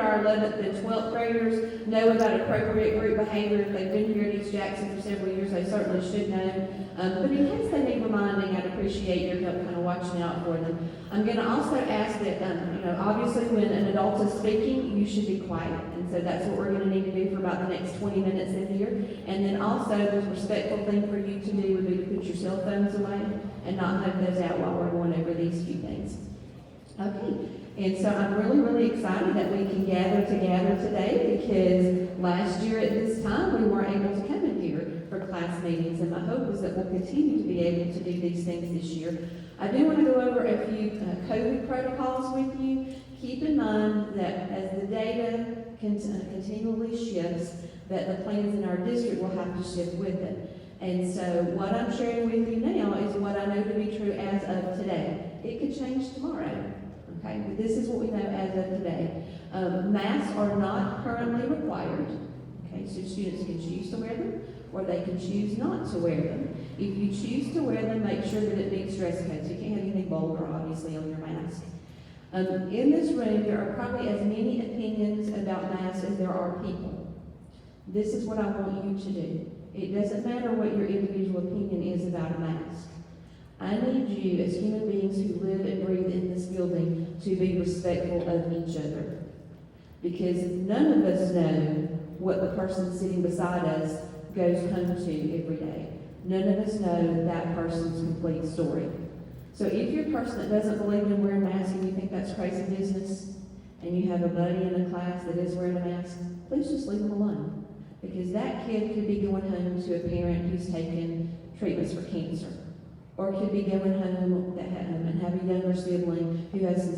our 11th and 12th graders know about appropriate group behavior. If they've been here at East Jackson for several years, they certainly should know. But in case they need reminding, I'd appreciate your help kind of watching out for them. I'm going to also ask that, obviously when an adult is speaking, you should be quiet. And so that's what we're going to need to do for about the next 20 minutes in here. And then also, the respectful thing for you to do would be to put your cell phones away and not have those out while we're going over these few things. Okay. And so I'm really, really excited that we can gather together today, because last year at this time we weren't able to come in here for class meetings, and my hope is that we'll continue to be able to do these things this year. I do want to go over a few COVID protocols with you. Keep in mind that as the data continually shifts, that the plans in our district will have to shift with it. And so what I'm sharing with you now is what I know to be true as of today. It could change tomorrow. Okay, but this is what we know as of today. Masks are not currently required. Okay, so students can choose to wear them, or they can choose not to wear them. If you choose to wear them, make sure that it meets dress codes. You can't have anything vulgar, obviously, on your mask. In this room, there are probably as many opinions about masks as there are people. This is what I want you to do. It doesn't matter what your individual opinion is about a mask. I need you, as human beings who live and breathe in this building, to be respectful of each other. Because none of us know what the person sitting beside us goes home to every day. None of us know that person's complete story. So if you're a person that doesn't believe in wearing masks and you think that's crazy business, and you have a buddy in a class that is wearing a mask, please just leave them alone. Because that kid could be going home to a parent who's taken treatments for cancer, or could be going home and have a younger sibling who has some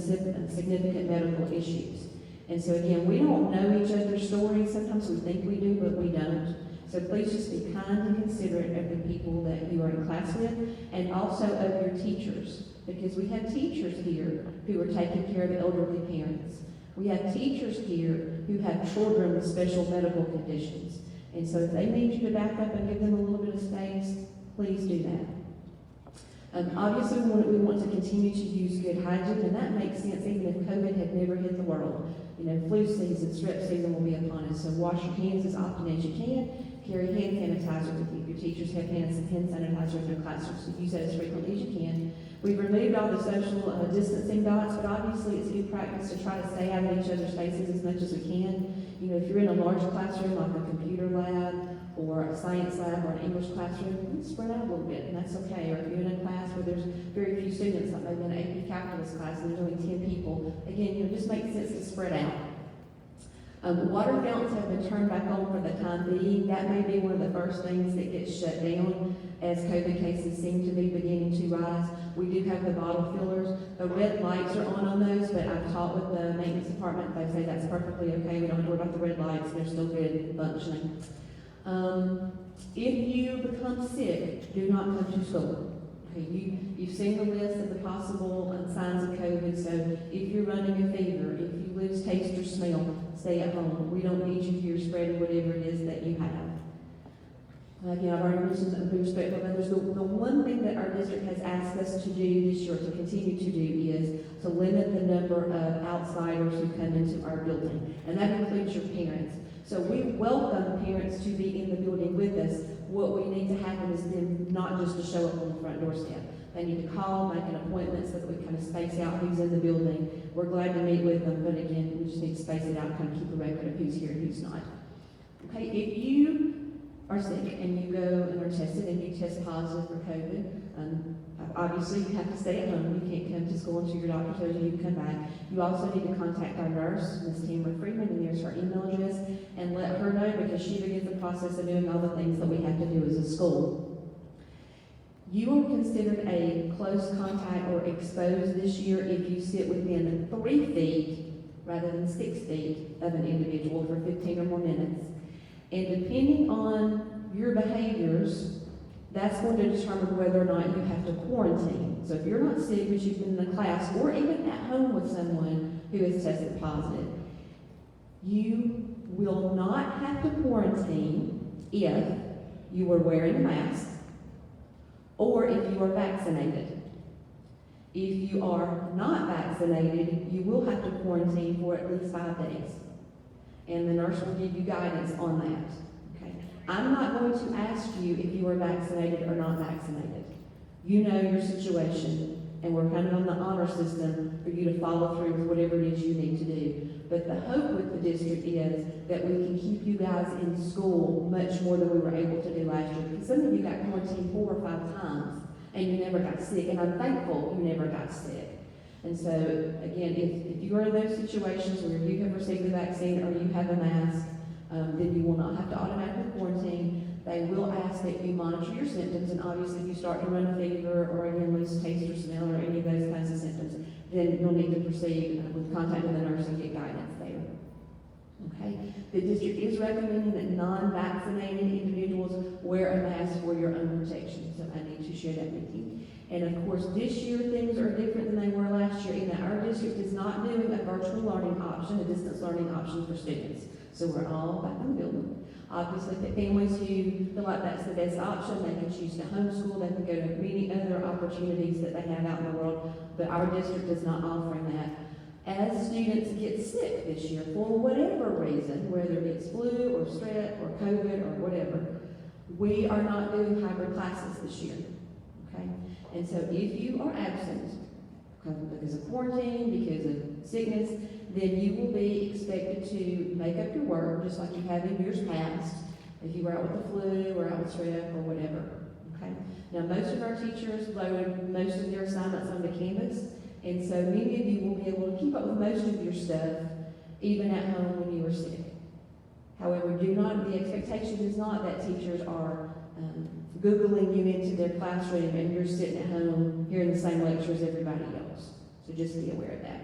significant medical issues. And so again, we don't know each other's stories. Sometimes we think we do, but we don't. So please just be kind and considerate of the people that you are in class with, and also of your teachers, because we have teachers here who are taking care of elderly parents. We have teachers here who have children with special medical conditions. And so if they need you to back up and give them a little bit of space, please do that. Obviously, we want to continue to use good hygiene, and that makes sense even if COVID had never hit the world. Flu season, strep season will be upon us, so wash your hands as often as you can. Carry hand sanitizer with you. Your teachers have hand sanitizer in their classrooms, so use that as frequently as you can. We've removed all the social distancing dots, but obviously it's good practice to try to stay out of each other's faces as much as we can. If you're in a large classroom like a computer lab or a science lab or an English classroom, spread out a little bit, and that's okay. Or if you're in a class where there's very few students, like maybe an AP calculus class and there's only 10 people, again, it just makes sense to spread out. Water fountains have been turned back on for the time being. That may be one of the first things that gets shut down as COVID cases seem to be beginning to rise. We do have the bottle fillers. The red lights are on those, but I've talked with the maintenance department. They say that's perfectly okay. We don't have to worry about the red lights. They're still good and functioning. If you become sick, do not come to school. Okay, you've seen the list of the possible signs of COVID, so if you're running a fever, if you lose taste or smell, stay at home. We don't need you here spreading whatever it is that you have. Again, I've already mentioned that be respectful of others. The one thing that our district has asked us to do this year, to continue to do, is to limit the number of outsiders who come into our building, and that includes your parents. So we welcome parents to be in the building with us. What we need to happen is them not just to show up on the front doorstep. They need to call, make an appointment so that we kind of space out who's in the building. We're glad to meet with them, but again, we just need to space it out and kind of keep a record of who's here and who's not. Okay, if you are sick and you go and are tested and you test positive for COVID, obviously you have to stay at home. You can't come to school until your doctor tells you you can come back. You also need to contact our nurse, Ms. Tamara Freeman, and there's her email address, and let her know, because she begins the process of doing all the things that we have to do as a school. You are considered a close contact or exposed this year if you sit within 3 feet rather than 6 feet of an individual for 15 or more minutes. And depending on your behaviors, that's going to determine whether or not you have to quarantine. So if you're not sick, but you've been in a class or even at home with someone who has tested positive, you will not have to quarantine if you are wearing a mask or if you are vaccinated. If you are not vaccinated, you will have to quarantine for at least 5 days. And the nurse will give you guidance on that. Okay? I'm not going to ask you if you are vaccinated or not vaccinated. You know your situation, and we're kind of on the honor system for you to follow through with whatever it is you need to do. But the hope with the district is that we can keep you guys in school much more than we were able to do last year. Because some of you got quarantined 4 or 5 times, and you never got sick, and I'm thankful you never got sick. And so, again, if you are in those situations where you have received the vaccine or you have a mask, then you will not have to automatically quarantine. They will ask that you monitor your symptoms, and obviously if you start to run a fever or again lose taste or smell or any of those kinds of symptoms, then you'll need to proceed with contacting the nurse and get guidance there. Okay? The district is recommending that non-vaccinated individuals wear a mask for your own protection, so I need to share that with you. And of course, this year things are different than they were last year in that our district is not doing a virtual learning option, a distance learning option for students. So we're all back in the building. Obviously, for families who feel like that's the best option, they can choose to homeschool, they can go to many other opportunities that they have out in the world, but our district is not offering that. As students get sick this year, for whatever reason, whether it's flu or strep or COVID or whatever, we are not doing hybrid classes this year, okay? And so if you are absent because of quarantine, because of sickness, then you will be expected to make up your work just like you have in years past, if you were out with the flu or out with strep or whatever, okay? Now, most of our teachers loaded most of their assignments onto Canvas, and so many of you will be able to keep up with most of your stuff, even at home when you are sick. However, the expectation is not that teachers are Googling you into their classroom and you're sitting at home hearing the same lecture as everybody else. So just be aware of that.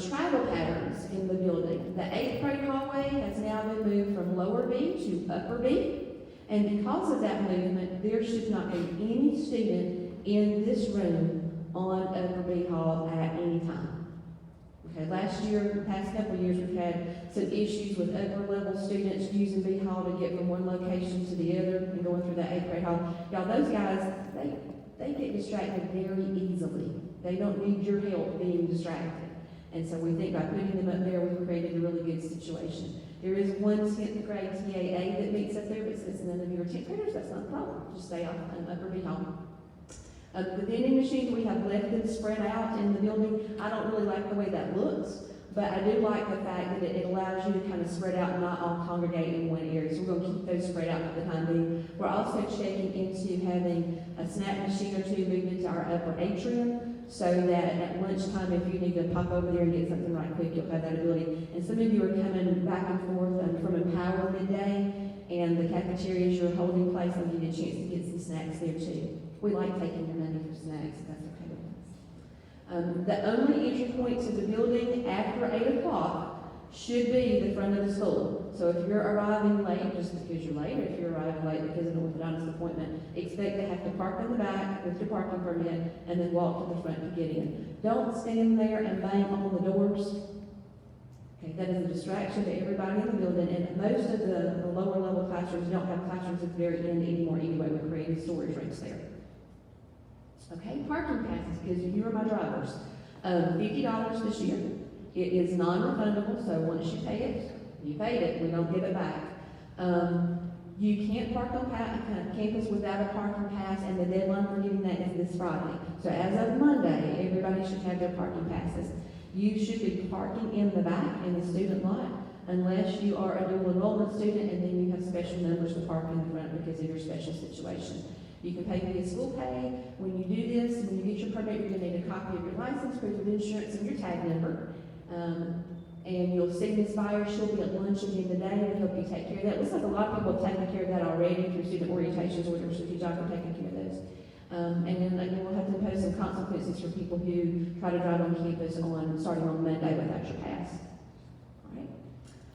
Travel patterns in the building. The 8th grade hallway has now been moved from lower B to upper B. And because of that movement, there should not be any student in this room on upper B hall at any time. Okay, last year, the past couple of years, we've had some issues with upper level students using B hall to get from one location to the other and going through the 8th grade hall. Y'all, those guys, they get distracted very easily. They don't need your help being distracted. And so we think by putting them up there, we've created a really good situation. There is one 10th grade TAA that meets up there, but since none of you are 10th graders, that's not a problem. Just stay off upper B hall. The vending machines, we have left them spread out in the building. I don't really like the way that looks, but I do like the fact that it allows you to kind of spread out and not all congregate in one area. So we're going to keep those spread out for the time being. We're also checking into having a snack machine or two moved into our upper atrium so that at lunchtime, if you need to pop over there and get something right quick, you'll have that ability. And some of you are coming back and forth from Empower midday, and the cafeteria is your holding place. I'll give you a chance to get some snacks there too. We like taking your money for snacks, if that's okay with us. The only entry point to the building after 8 o'clock should be the front of the school. So if you're arriving late, just because you're late, or if you're arriving late because of an orthodontist appointment, expect to have to park in the back with your parking permit and then walk to the front to get in. Don't stand there and bang on the doors. Okay, that is a distraction to everybody in the building, and most of the lower level classrooms don't have classrooms at the very end anymore anyway. We're creating storage rooms there. Okay, parking passes, because you are my drivers. $50 this year. It is non-refundable, so once you pay it, you paid it, we don't give it back. You can't park on campus without a parking pass, and the deadline for getting that is this Friday. So as of Monday, everybody should have their parking passes. You should be parking in the back in the student lot, unless you are a dual enrollment student, and then you have special numbers to park in the front because of your special situation. You can pay via school pay. When you do this, when you get your permit, you're going to need a copy of your license, proof of insurance, and your tag number. And you'll see Ms. Byers. She'll be at lunch at the end of the day to help you take care of that. It looks like a lot of people have taken care of that already through student orientations or whatever, so if you are taking care of those. And then again, we'll have to impose some consequences for people who try to drive on campus starting on Monday without your pass.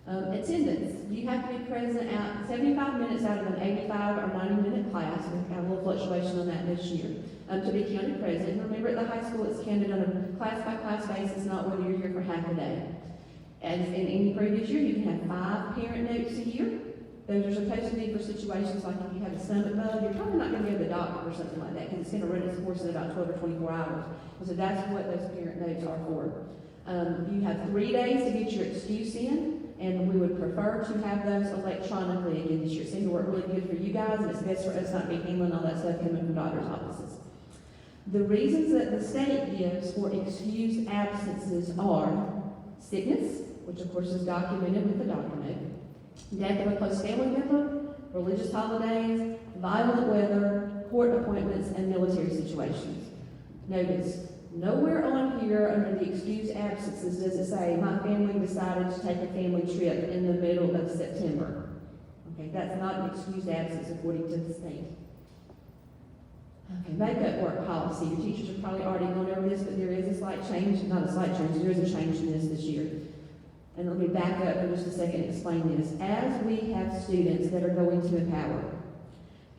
Attendance. You have to be present at 75 minutes out of an 85 or 90-minute class. We've got a little fluctuation on that this year. To be counted present. Remember, at the high school, it's counted on a class-by-class basis, not whether you're here for half a day. As in any previous year, you can have 5 parent notes a year. Those are supposed to be for situations like if you have a stomach bug, you're probably not going to go to the doctor or something like that because it's going to run its course in about 12 or 24 hours. So that's what those parent notes are for. You have 3 days to get your excuse in, and we would prefer to have those electronically again this year. It seems to work really good for you guys, and it's best for us not to be handling all that stuff coming from doctors' offices. The reasons that the state gives for excused absences are sickness, which of course is documented with the doctor note, death of a close family member, religious holidays, violent weather, court appointments, and military situations. Notice, nowhere on here under the excused absences does it say, my family decided to take a family trip in the middle of September. Okay, that's not an excused absence according to the state. Okay, makeup work policy. Your teachers have probably already gone over this, but there is a slight change, not a slight change, there is a change in this year. And let me back up for just a second and explain this. As we have students that are going to Empower,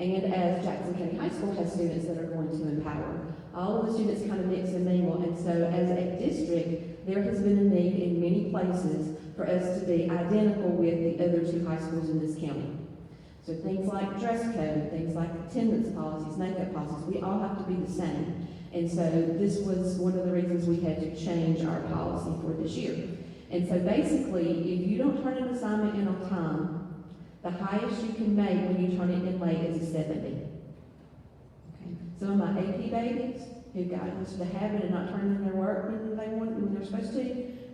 and as Jackson County High School has students that are going to Empower, all of the students kind of mix and mingle, and so as a district, there has been a need in many places for us to be identical with the other 2 high schools in this county. So things like dress code, things like attendance policies, makeup policies, we all have to be the same. And so this was one of the reasons we had to change our policy for this year. And so basically, if you don't turn an assignment in on time, the highest you can make when you turn it in late is a 70. Okay. Some of my AP babies who got into the habit of not turning in their work when they're supposed to,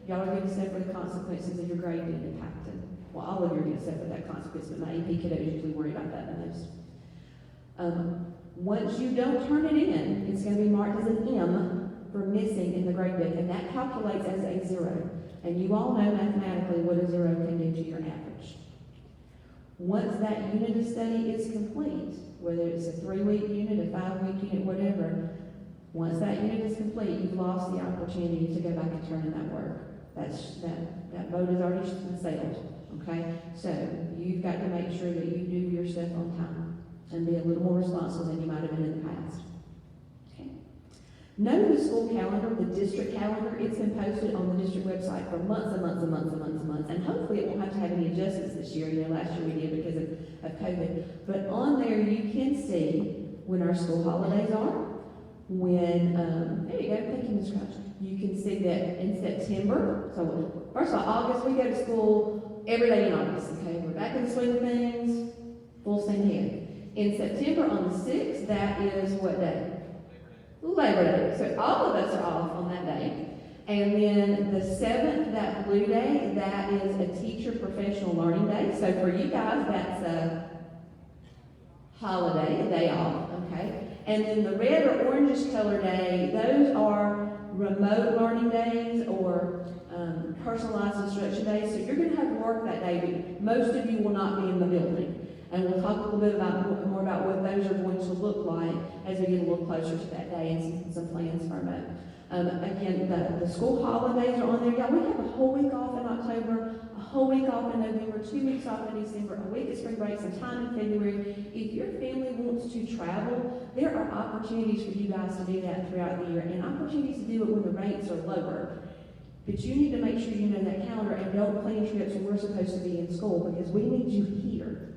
y'all are going to suffer the consequences of your grade being impacted. Well, all of you are going to suffer that consequence, but my AP kiddos usually worry about that the most. Once you don't turn it in, it's going to be marked as an M for missing in the grade book, and that calculates as a 0. And you all know mathematically what a 0 can do to your average. Once that unit of study is complete, whether it's a 3-week unit, a 5-week unit, whatever, once that unit is complete, you've lost the opportunity to go back and turn in that work. That boat has already sailed. Okay, so you've got to make sure that you do your stuff on time and be a little more responsible than you might have been in the past. Okay. Know the school calendar, the district calendar. It's been posted on the district website for months and months and months and months and months, and hopefully it won't have to have any adjustments this year. You know, last year we did because of COVID. But on there you can see when our school holidays are, when, there you go, thank you, Ms. Crouch. You can see that in September, so first of all, August, we go to school every day in August, okay? We're back in the swing of things, full steam ahead. In September on the 6th, that is what day? Labor Day. So all of us are off on that day. And then the 7th, that blue day, that is a teacher professional learning day. So for you guys, that's a holiday, a day off, okay? And then the red or orangish color day, those are remote learning days or personalized instruction days. So you're going to have work that day, but most of you will not be in the building. And we'll talk a little bit more about what those are going to look like as we get a little closer to that day and see some plans for it. Again, the school holidays are on there. Yeah, we have a whole week off in October, a whole week off in November, 2 weeks off in December, a week at spring break, some time in February. If your family wants to travel, there are opportunities for you guys to do that throughout the year, and opportunities to do it when the rates are lower. But you need to make sure you know that calendar and don't plan trips when we're supposed to be in school, because we need you here.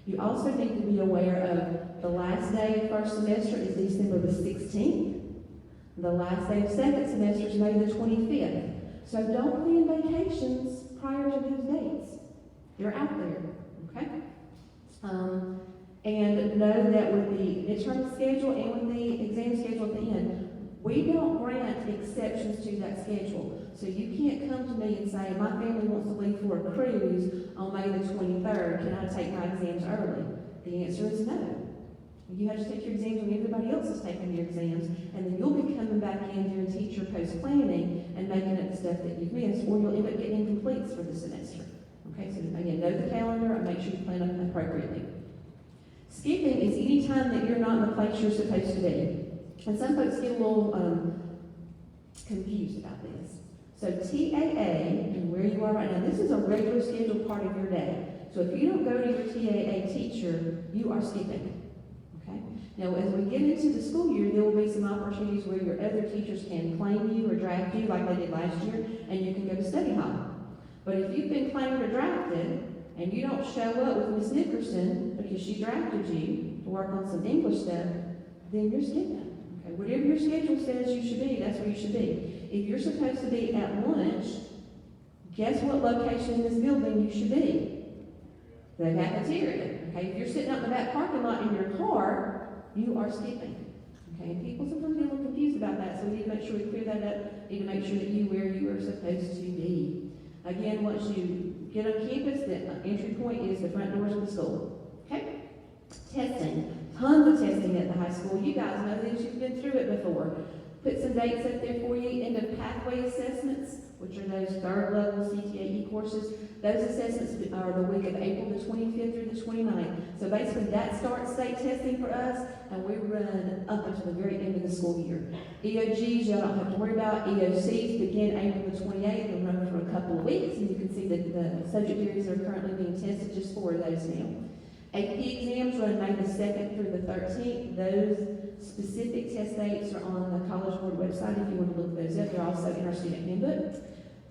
You also need to be aware of the last day of first semester is December the 16th. The last day of second semester is May the 25th. So don't plan vacations prior to those dates. They're out there, okay? And know that with the midterm schedule and with the exam schedule at the end, we don't grant exceptions to that schedule. So you can't come to me and say, my family wants to leave for a cruise on May the 23rd. Can I take my exams early? The answer is no. You have to take your exams when everybody else is taking their exams, and then you'll be coming back in doing teacher post-planning and making up the stuff that you've missed, or you'll end up getting incompletes for the semester. Okay, so again, know the calendar and make sure you plan it appropriately. Skipping is any time that you're not in the place you're supposed to be. And some folks get a little confused about this. So TAA, and where you are right now, this is a regular scheduled part of your day. So if you don't go to your TAA teacher, you are skipping. Okay? Now, as we get into the school year, there will be some opportunities where your other teachers can claim you or draft you like they did last year, and you can go to study hall. But if you've been claimed or drafted, and you don't show up with Miss Nickerson because she drafted you to work on some English stuff, then you're skipping. Okay, whatever your schedule says you should be, that's where you should be. If you're supposed to be at lunch, guess what location in this building you should be? The cafeteria. Okay, if you're sitting out in the back parking lot in your car, you are skipping. Okay, and people sometimes get a little confused about that, so we need to make sure we clear that up. We need to make sure that you where you are supposed to be. Again, once you get on campus, the entry point is the front doors of the school. Okay? Testing. Tons of testing at the high school. You guys know this, you've been through it before. Put some dates up there for you. End of pathway assessments, which are those third level CTAE courses. Those assessments are the week of April the 25th through the 29th. So basically that starts state testing for us, and we run up until the very end of the school year. EOGs, y'all don't have to worry about. EOCs begin April the 28th and run for a couple of weeks, and you can see that the subject areas are currently being tested, just 4 of those now. AP exams run May the 2nd through the 13th. Those specific test dates are on the College Board website if you want to look those up. They're also in our student handbook.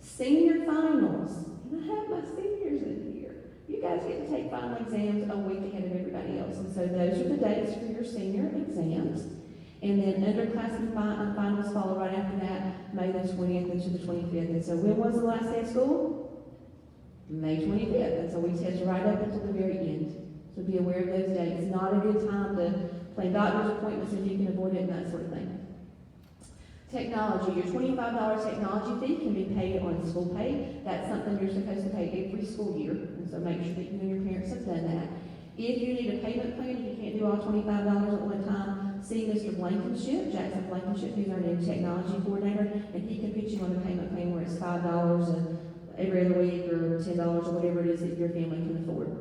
Senior finals. And I have my seniors in here. You guys get to take final exams a week ahead of everybody else. And so those are the dates for your senior exams. And then underclass and finals follow right after that, May the 20th into the 25th. And so when was the last day of school? May 25th. And so we test right up until the very end. So be aware of those dates. It's not a good time to plan doctor's appointments if you can avoid it and that sort of thing. Technology. Your $25 technology fee can be paid on school pay. That's something you're supposed to pay every school year. And so make sure that you and your parents have done that. If you need a payment plan, if you can't do all $25 at one time, see Mr. Blankenship, Jackson Blankenship, who's our new technology coordinator, and he can put you on a payment plan where it's $5 every other week or $10 or whatever it is that your family can afford.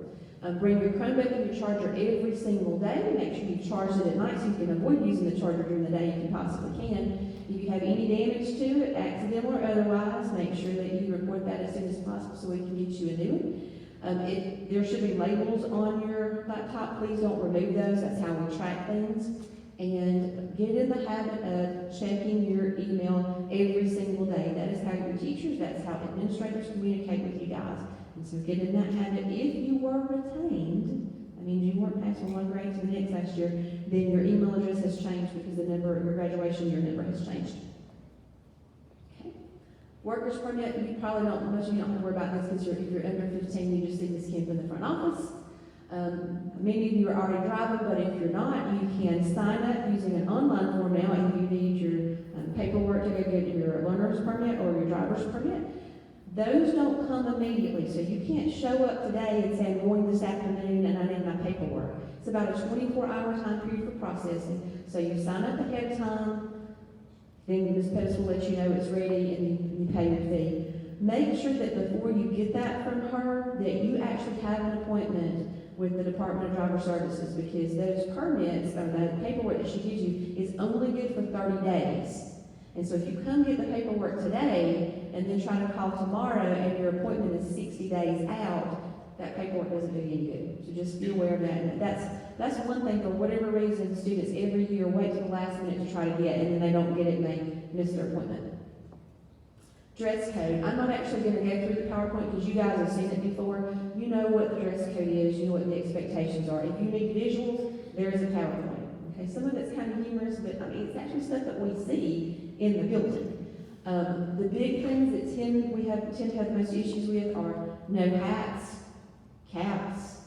Bring your Chromebook and your charger every single day. Make sure you charge it at night so you can avoid using the charger during the day if you possibly can. If you have any damage to it, accidental or otherwise, make sure that you report that as soon as possible so we can get you a new one. There should be labels on your laptop. Please don't remove those. That's how we track things. And get in the habit of checking your email every single day. That is how your teachers, that's how administrators communicate with you guys. And so get in that habit. If you were retained, that means you weren't passed from one grade to the next last year, then your email address has changed because the number, your graduation year number has changed. Okay. Workers permit, you probably don't, most of you don't have to worry about this because if you're under 15, you just see this kid in the front office. Many of you are already driving, but if you're not, you can sign up using an online form now if you need your paperwork to go get your learner's permit or your driver's permit. Those don't come immediately, so you can't show up today and say, I'm going this afternoon and I need my paperwork. It's about a 24-hour time period for processing. So you sign up ahead of time, then Ms. Pettis will let you know it's ready and you pay your fee. Make sure that before you get that from her, that you actually have an appointment with the Department of Driver Services, because those permits, or the paperwork that she gives you, is only good for 30 days. And so if you come get the paperwork today, and then try to call tomorrow, and your appointment is 60 days out, that paperwork doesn't do you any good. So just be aware of that. And that's one thing, for whatever reason, students every year wait till the last minute to try to get, and then they don't get it and they miss their appointment. Dress code. I'm not actually going to go through the PowerPoint because you guys have seen it before. You know what the dress code is. You know what the expectations are. If you need visuals, there is a PowerPoint. Okay, some of it's kind of humorous, but I mean, it's actually stuff that we see in the building. The big things that tend to have the most issues with are no hats, caps,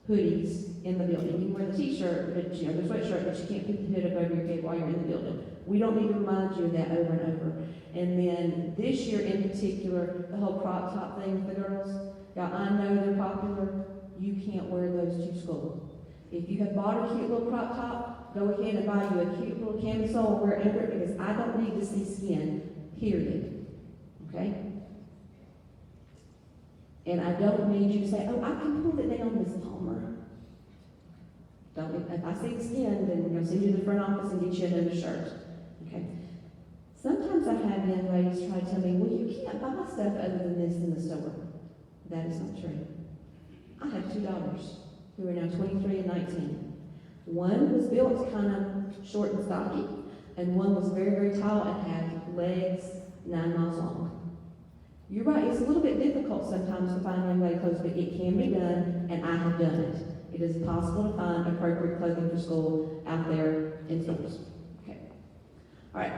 hoodies in the building. You can wear the t-shirt, but the sweatshirt, but you can't put the hood up over your head while you're in the building. We don't need to remind you of that over and over. And then this year in particular, the whole crop top thing with the girls, y'all, I know they're popular. You can't wear those to school. If you have bought a cute little crop top, go ahead and buy you a cute little camisole and wear it under it, because I don't need to see skin, period. Okay? And I don't need you to say, oh, I can pull it down, Miss Palmer. If I see the skin, then we're going to send you to the front office and get you another shirt. Okay? Sometimes I have young ladies try to tell me, well, you can't buy stuff other than this in the store. That is not true. I have 2 daughters who are now 23 and 19. One was built kind of short and stocky, and one was very, very tall and had legs 9 miles long. You're right, it's a little bit difficult sometimes to find young lady clothes, but it can be done, and I have done it. It is possible to find appropriate clothing for school out there in schools. Okay. All right.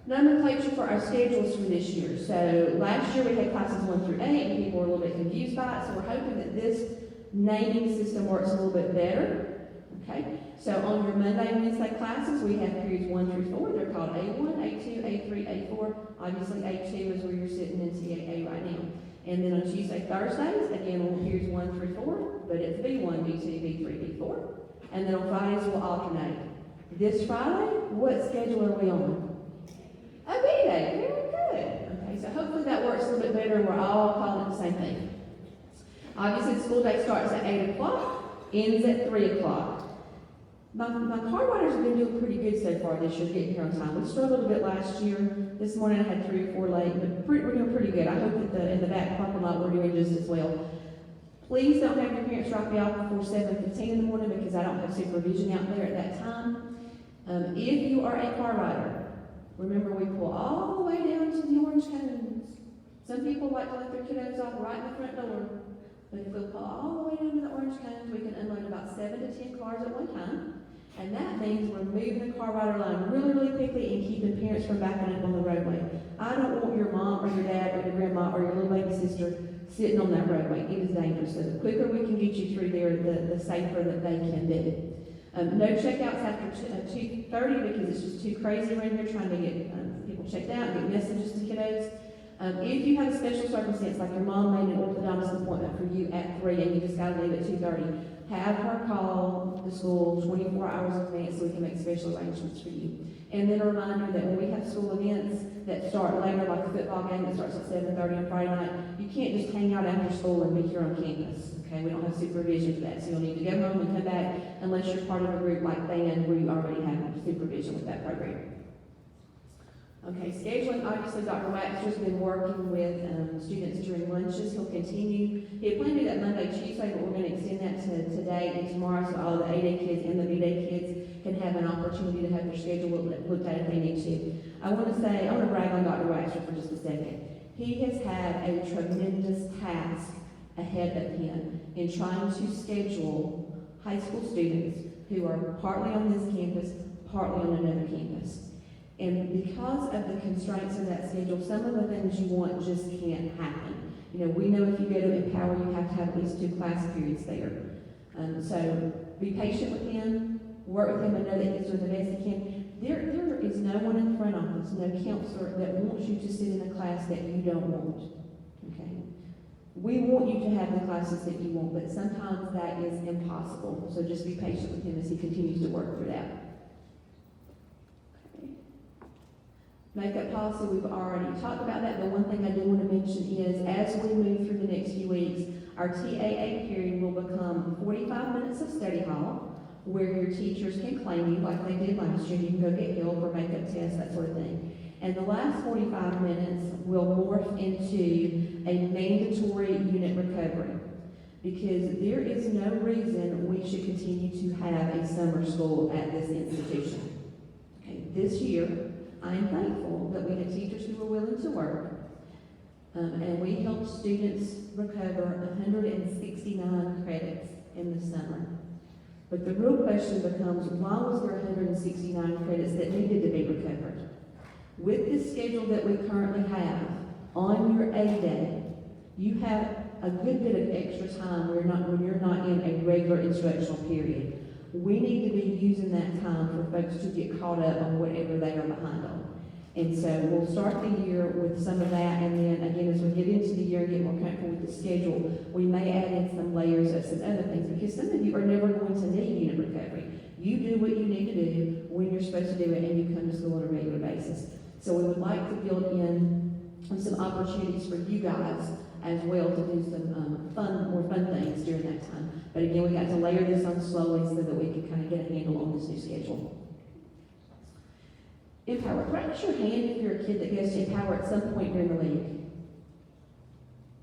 Nomenclature for our schedules for this year. So last year we had classes 1 through 8, and people were a little bit confused by it, so we're hoping that this naming system works a little bit better. Okay. So on your Monday and Wednesday classes, we have periods 1 through 4. They're called A1, A2, A3, A4. Obviously, A2 is where you're sitting in TAA right now. And then on Tuesday, Thursdays, again, we'll periods 1 through 4, but it's B1, B2, B3, B4. And then on Fridays, we'll alternate. This Friday, what schedule are we on? A B day. Very good. Okay, so hopefully that works a little bit better. We're all calling it the same thing. Obviously, the school day starts at 8 o'clock, ends at 3 o'clock. My car riders have been doing pretty good so far this year, getting here on time. We struggled a bit last year. This morning I had 3 or 4 late, but we're doing pretty good. I hope that in the back parking lot we're doing just as well. Please don't have your parents drop you off before 7:15 in the morning because I don't have supervision out there at that time. If you are a car rider, remember we pull all the way down to the orange cones. Some people like to let their kiddos off right in the front door. But if we'll pull all the way down to the orange cones, we can unload about 7 to 10 cars at one time. And that means we're moving the car rider line really, really quickly and keeping parents from backing up on the roadway. I don't want your mom or your dad or your grandma or your little baby sister sitting on that roadway. It is dangerous. So the quicker we can get you through there, the safer that they can be. No checkouts after 2:30 because it's just too crazy around here trying to get people checked out, get messages to kiddos. If you have a special circumstance, like your mom made an orthodontist appointment for you at 3 and you just got to leave at 2:30, have her call the school 24 hours in advance so we can make special arrangements for you. And then a reminder that when we have school events that start later, like a football game that starts at 7:30 on Friday night, you can't just hang out after school and be here on campus. Okay, we don't have supervision for that, so you'll need to go home and come back unless you're part of a group like band where you already have supervision with that program. Okay, scheduling, obviously Dr. Waxer's been working with students during lunches. He'll continue. He had planned it at Monday, Tuesday, but we're going to extend that to today and tomorrow so all the A-Day kids and the B-Day kids can have an opportunity to have their schedule looked at if they need to. I want to brag on Dr. Waxer for just a second. He has had a tremendous task ahead of him in trying to schedule high school students who are partly on this campus, partly on another campus. And because of the constraints of that schedule, some of the things you want just can't happen. You know, we know if you go to Empower, you have to have at least 2 class periods there. So be patient with him, work with him, and know that he's doing the best he can. There is no one in the front office, no counselor that wants you to sit in a class that you don't want. Okay? We want you to have the classes that you want, but sometimes that is impossible. So just be patient with him as he continues to work through that. Makeup policy, we've already talked about that. The one thing I do want to mention is as we move through the next few weeks, our TAA period will become 45 minutes of study hall, where your teachers can claim you like they did last year. You can go get help or makeup tests, that sort of thing. And the last 45 minutes will morph into a mandatory unit recovery, because there is no reason we should continue to have a summer school at this institution. Okay, this year, I am thankful that we had teachers who were willing to work, and we helped students recover 169 credits in the summer. But the real question becomes, why was there 169 credits that needed to be recovered? With the schedule that we currently have, on your A-Day, you have a good bit of extra time when you're not in a regular instructional period. We need to be using that time for folks to get caught up on whatever they are behind on. And so we'll start the year with some of that, and then again, as we get into the year and get more comfortable with the schedule, we may add in some layers of some other things, because some of you are never going to need unit recovery. You do what you need to do when you're supposed to do it, and you come to school on a regular basis. So we would like to build in some opportunities for you guys as well to do some more fun things during that time. But again, we got to layer this on slowly so that we can kind of get a handle on this new schedule. Empower. Raise your hand if you're a kid that goes to Empower at some point during the week.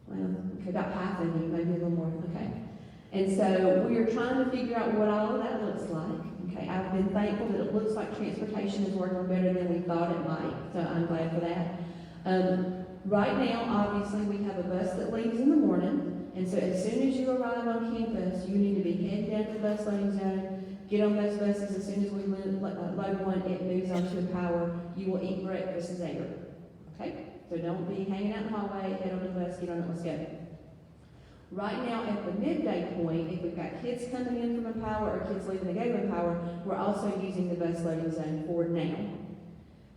Well, okay, about half of you, maybe a little more. Okay. And so we are trying to figure out what all of that looks like. Okay, I've been thankful that it looks like transportation is working better than we thought it might, so I'm glad for that. Right now, obviously, we have a bus that leaves in the morning, and so as soon as you arrive on campus, you need to be heading down to the bus loading zone, get on those buses. As soon as we load one, it moves on to Empower. You will eat breakfast there. Okay? So don't be hanging out in the hallway, head on the bus, get on it, let's go. Right now, at the midday point, if we've got kids coming in from Empower or kids leaving to go to Empower, we're also using the bus loading zone for now.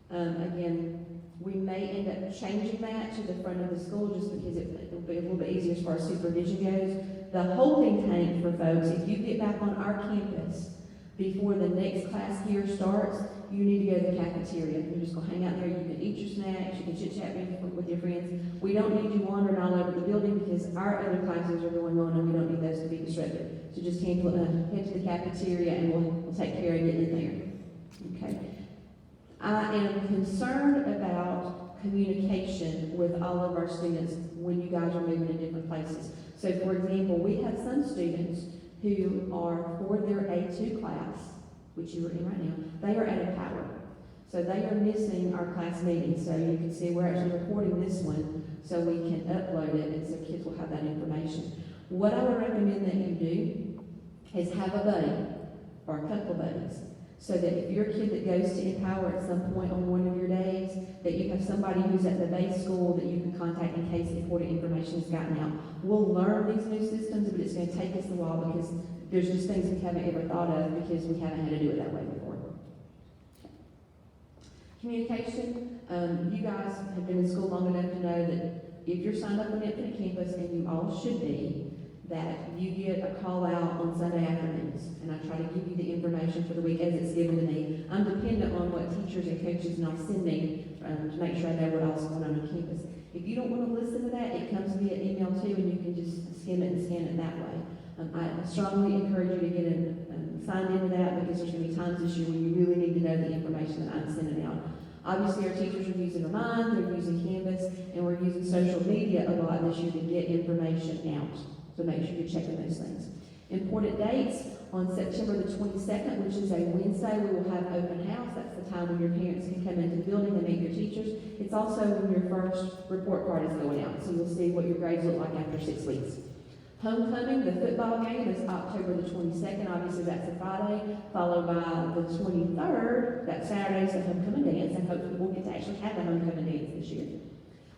Again, we may end up changing that to the front of the school just because it will be a little bit easier as far as supervision goes. The holding tank for folks, if you get back on our campus before the next class year starts, you need to go to the cafeteria. You're just going to hang out there. You can eat your snacks. You can chit-chat with your friends. We don't need you wandering all over the building because our other classes are going on and we don't need those to be disrupted. So just head to the cafeteria and we'll take care of getting in there. Okay. I am concerned about communication with all of our students when you guys are moving to different places. So for example, we have some students who are for their A2 class, which you are in right now, they are at Empower. So they are missing our class meeting. So you can see we're actually recording this one so we can upload it and so kids will have that information. What I would recommend that you do is have a buddy or a couple of buddies so that if you're a kid that goes to Empower at some point on one of your days, that you have somebody who's at the base school that you can contact in case important information has gotten out. We'll learn these new systems, but it's going to take us a while because there's just things we haven't ever thought of because we haven't had to do it that way before. Communication, you guys have been in school long enough to know that if you're signed up on Infinite Campus, and you all should be, that you get a call out on Sunday afternoons, and I try to give you the information for the week as it's given to me. I'm dependent on what teachers and coaches now send me to make sure I know what else is going on campus. If you don't want to listen to that, it comes via email too, and you can just skim it and scan it that way. I strongly encourage you to get signed into that because there's going to be times this year when you really need to know the information that I'm sending out. Obviously, our teachers are using Remind, they're using Canvas, and we're using social media a lot this year to get information out. So make sure you're checking those things. Important dates, on September the 22nd, which is a Wednesday, we will have open house. That's the time when your parents can come into the building and meet your teachers. It's also when your first report card is going out, so you'll see what your grades look like after 6 weeks. Homecoming, the football game, is October the 22nd. Obviously, that's a Friday, followed by the 23rd. That Saturday is the homecoming dance, and hopefully we'll get to actually have the homecoming dance this year.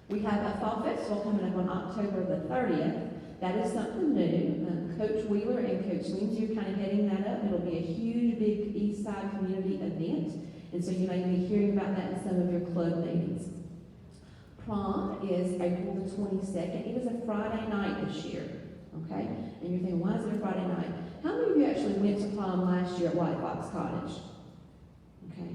We have a fall festival coming up on October the 30th. That is something new. Coach Wheeler and Coach Lindsay are kind of heading that up. It'll be a huge, big East Side community event, and so you may be hearing about that in some of your club meetings. Prom is April the 22nd. It is a Friday night this year. Okay? And you're thinking, why is it a Friday night? How many of you actually went to prom last year at White Fox Cottage? Okay?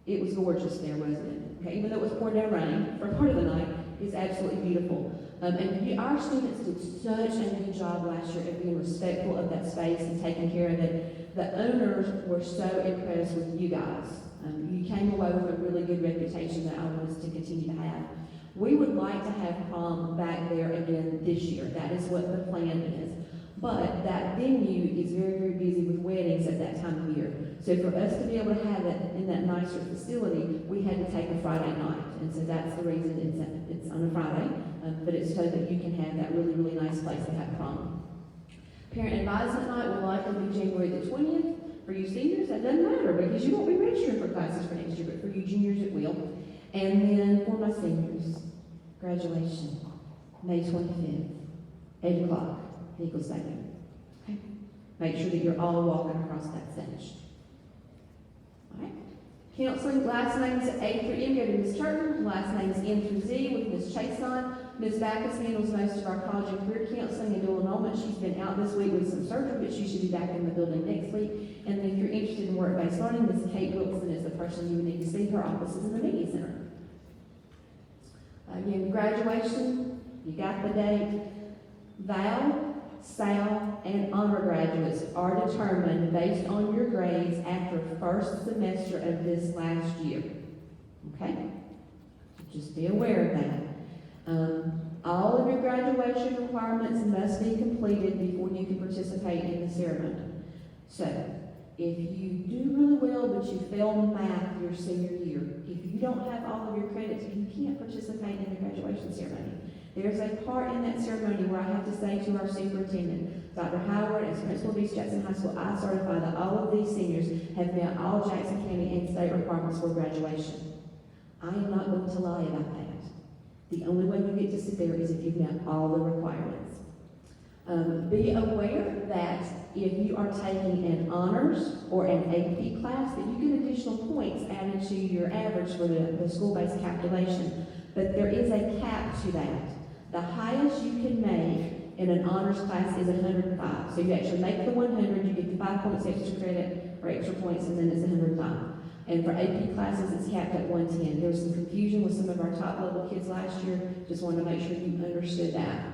It was gorgeous there, wasn't it? Okay? Even though it was pouring down rain for part of the night, it's absolutely beautiful. And our students did such a good job last year of being respectful of that space and taking care of it. The owners were so impressed with you guys. You came away with a really good reputation that I want us to continue to have. We would like to have prom back there again this year. That is what the plan is. But that venue is very, very busy with weddings at that time of year. So for us to be able to have it in that nicer facility, we had to take a Friday night. And so that's the reason it's on a Friday. But it's so that you can have that really, really nice place to have prom. Parent advisement night will likely be January the 20th. For you seniors, that doesn't matter because you won't be registering for classes for next year, but for you juniors, it will. And then for my seniors, graduation, May 25th, 8 o'clock, Eagle Stadium. Okay? Make sure that you're all walking across that stage. All right? Counseling, last names A through M go to Ms. Turner, last names N through Z with Ms. Chason. Ms. Backus handles most of our college and career counseling and dual enrollment. She's been out this week with some surgery, but she should be back in the building next week. And then if you're interested in work-based learning, Ms. Kate Wilson is the person you would need to see. Her office is in the media center. Again, graduation, you got the date. Val, Sal, and honor graduates are determined based on your grades after first semester of this last year. Okay? Just be aware of that. All of your graduation requirements must be completed before you can participate in the ceremony. So, If you do really well, but you fail math your senior year, if you don't have all of your credits, you can't participate in the graduation ceremony. There's a part in that ceremony where I have to say to our superintendent, Dr. Howard, as principal of East Jackson High School, I certify that all of these seniors have met all Jackson County and state requirements for graduation. I am not going to lie about that. The only way you get to sit there is if you've met all the requirements. Be aware that if you are taking an honors or an AP class, that you get additional points added to your average for the school-based calculation. But there is a cap to that. The highest you can make in an honors class is 105. So you actually make the 100, you get the 5 points extra credit or extra points, and then it's 105. And for AP classes, it's capped at 110. There was some confusion with some of our top level kids last year. Just wanted to make sure you understood that.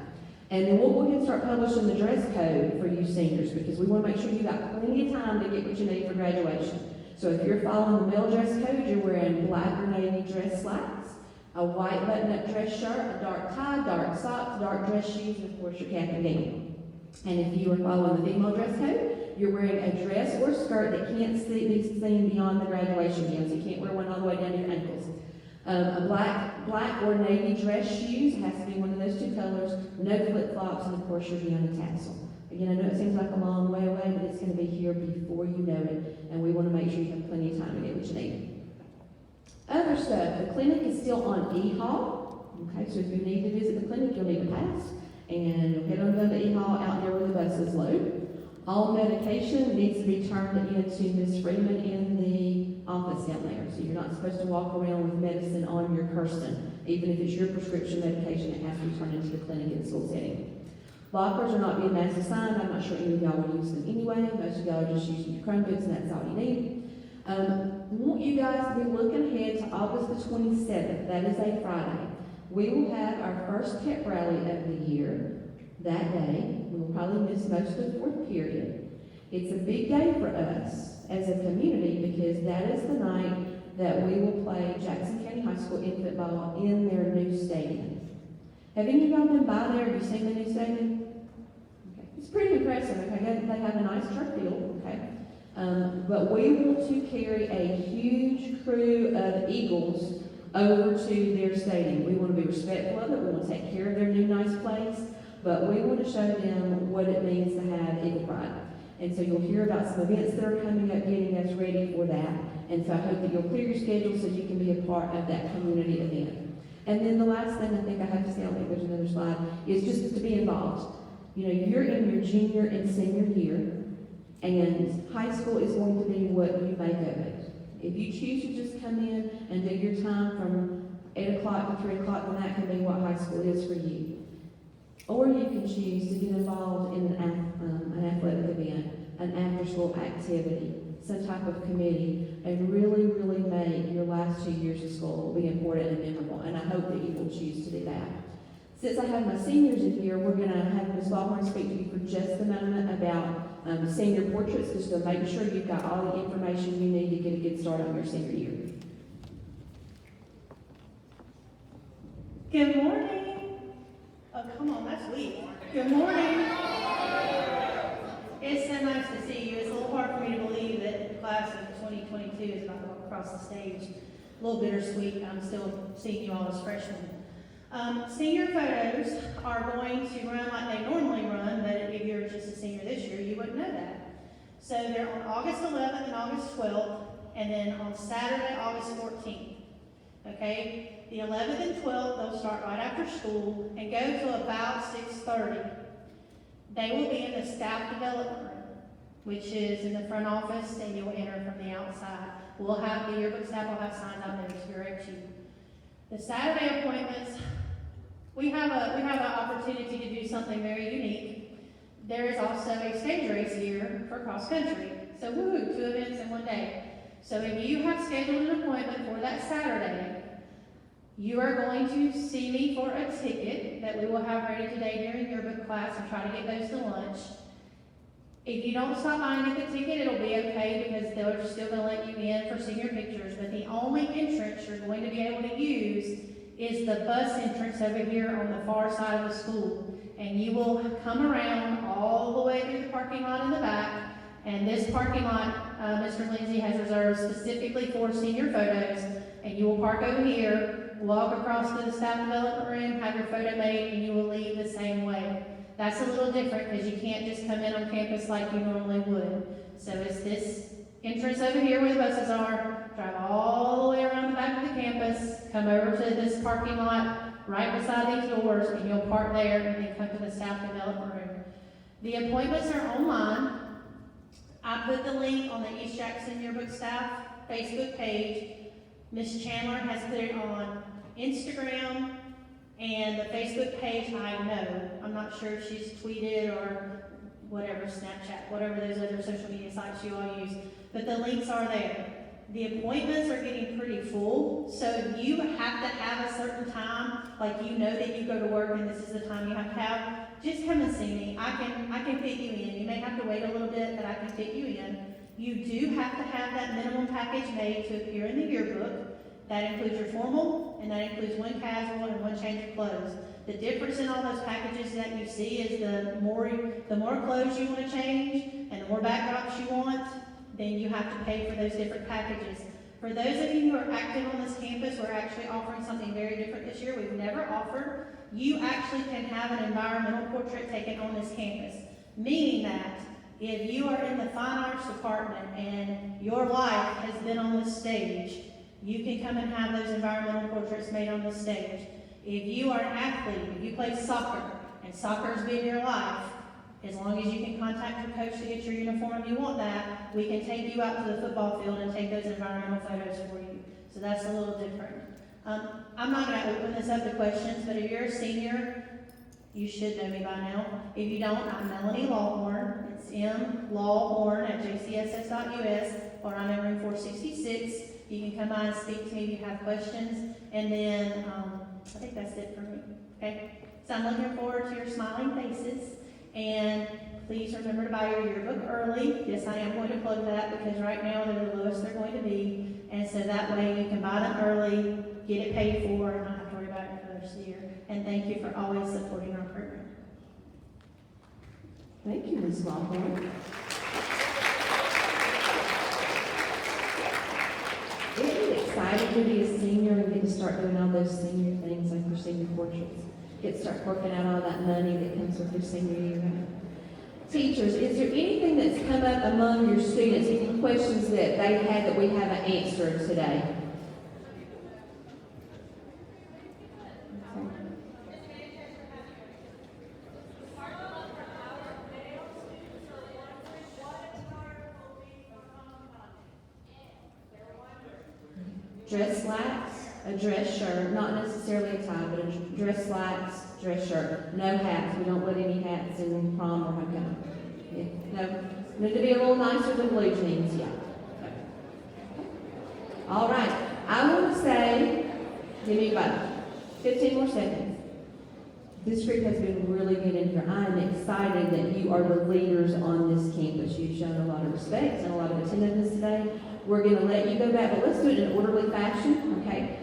And then we'll go ahead and start publishing the dress code for you seniors, because we want to make sure you got plenty of time to get what you need for graduation. So if you're following the male dress code, you're wearing black or navy dress slacks, a white button-up dress shirt, a dark tie, dark socks, dark dress shoes, and of course your cap and gown. And if you are following the female dress code, you're wearing a dress or skirt that can't be seen beyond the graduation gown, so you can't wear one all the way down to your ankles. A black or navy dress shoes, it has to be one of those two colors, no flip-flops, and of course your gown and tassel. Again, I know it seems like a long way away, but it's going to be here before you know it, and we want to make sure you have plenty of time to get what you need. Other stuff, the clinic is still on E-Hall. Okay, so if you need to visit the clinic, you'll need a pass, and you'll head on down to E-Hall out there where the buses load. All medication needs to be turned into Ms. Freeman in the office down there. So you're not supposed to walk around with medicine on your person. Even if it's your prescription medication, it has to be turned into the clinic in the school setting. Lockers are not being mass assigned. I'm not sure any of y'all would use them anyway. Most of y'all are just using your Chromebooks, and that's all you need. I want you guys to be looking ahead to August the 27th. That is a Friday. We will have our first pep rally of the year that day. We will probably miss most of the fourth period. It's a big day for us as a community, because that is the night that we will play Jackson County High School in football in their new stadium. Have any of y'all been by there? Have you seen the new stadium? Okay. It's pretty impressive. Okay, they have a nice turf field. Okay, but we want to carry a huge crew of Eagles over to their stadium. We want to be respectful of it. We want to take care of their new nice place. But we want to show them what it means to have Eagle Pride. And so you'll hear about some events that are coming up, getting us ready for that. And so I hope that you'll clear your schedule so you can be a part of that community event. And then the last thing I think I have to say, I don't think there's another slide, is just to be involved. You know, you're in your junior and senior year, and high school is going to be what you make of it. If you choose to just come in and do your time from 8 o'clock to 3 o'clock, then that can be what high school is for you. Or you can choose to get involved in an athletic event, an after-school activity, some type of committee, and really, really make your last 2 years of school be important and memorable. And I hope that you will choose to do that. Since I have my seniors in here, we're going to have Ms. Ballhorn speak to you for just a moment about senior portraits, just to make sure you've got all the information you need to get a good start on your senior year. Good morning. Oh, come on, that's weak. Good morning. It's so nice to see you. It's a little hard for me to believe that the class of 2022 is about to walk across the stage. A little bittersweet. I'm still seeing you all as freshmen. Senior photos are going to run like they normally run, but if you're just a senior this year, you wouldn't know that. So they're on August 11th and August 12th, and then on Saturday, August 14th. Okay? The 11th and 12th, they'll start right after school and go to about 6:30. They will be in the staff development room, which is in the front office, and you'll enter from the outside. We'll have the yearbook staff will have signs out there to direct you. The Saturday appointments, we have an opportunity to do something very unique. There is also a stage race here for cross country. So woo, 2 events in one day. So if you have scheduled an appointment for that Saturday, you are going to see me for a ticket that we will have ready today during yearbook class and try to get those to lunch. If you don't stop by and get the ticket, it'll be okay, because they're still going to let you in for senior pictures. But the only entrance you're going to be able to use is the bus entrance over here on the far side of the school. And you will come around all the way through the parking lot in the back, And this parking lot, Mr. Lindsay has reserved specifically for senior photos, and you will park over here, walk across to the staff development room, have your photo made, and you will leave the same way. That's a little different, because you can't just come in on campus like you normally would. So it's this entrance over here where the buses are, drive all the way around the back of the campus, come over to this parking lot right beside these doors, and you'll park there and then come to the staff development room. The appointments are online. I put the link on the East Jackson Yearbook Staff Facebook page. Ms. Chandler has put it on Instagram and the Facebook page. I know. I'm not sure if she's tweeted or whatever, Snapchat, whatever those other social media sites you all use. But the links are there. The appointments are getting pretty full, so if you have to have a certain time, like you know that you go to work and this is the time you have to have, just come and see me. I can fit you in. You may have to wait a little bit, but I can fit you in. You do have to have that minimum package made to appear in the yearbook. That includes your formal, and that includes one casual and one change of clothes. The difference in all those packages that you see is the more clothes you want to change and the more backdrops you want, then you have to pay for those different packages. For those of you who are active on this campus, we're actually offering something very different this year we've never offered. You actually can have an environmental portrait taken on this campus, meaning that if you are in the fine arts department and your life has been on this stage, you can come and have those environmental portraits made on this stage. If you are an athlete, if you play soccer, and soccer's been your life, as long as you can contact your coach to get your uniform, you want that, we can take you out to the football field and take those environmental photos for you. So that's a little different. I'm not going to open this up to questions, but if you're a senior, you should know me by now. If you don't, I'm Melanie Lawhorn. It's mlawhorn@jcss.us, or I'm in room 466. You can come by and speak to me if you have questions. And then, I think that's it for me. Okay? So I'm looking forward to your smiling faces. And please remember to buy your yearbook early. Yes, I am going to plug that because right now they're the lowest they're going to be. And so that way you can buy them early, get it paid for, and not have to worry about it for the rest of the year. And thank you for always supporting our program. Thank you, Ms. Lawhorn. Isn't it exciting to be a senior and get to start doing all those senior things like your senior portraits? Get to start working out all that money that comes with your senior year. Teachers, is there anything that's come up among your students, any questions that they had that we haven't answered today? Dress slacks, a dress shirt, not necessarily a tie, but a dress slacks, dress shirt. No hats. We don't put any hats in prom or homecoming. Yeah. No. Need to be a little nicer than blue jeans. Yeah. Okay. All right. I want to say, give me about 15 more seconds. This group has been really good in here. I am excited that you are the leaders on this campus. You've shown a lot of respect and a lot of attentiveness today. We're going to let you go back, but let's do it in an orderly fashion, okay?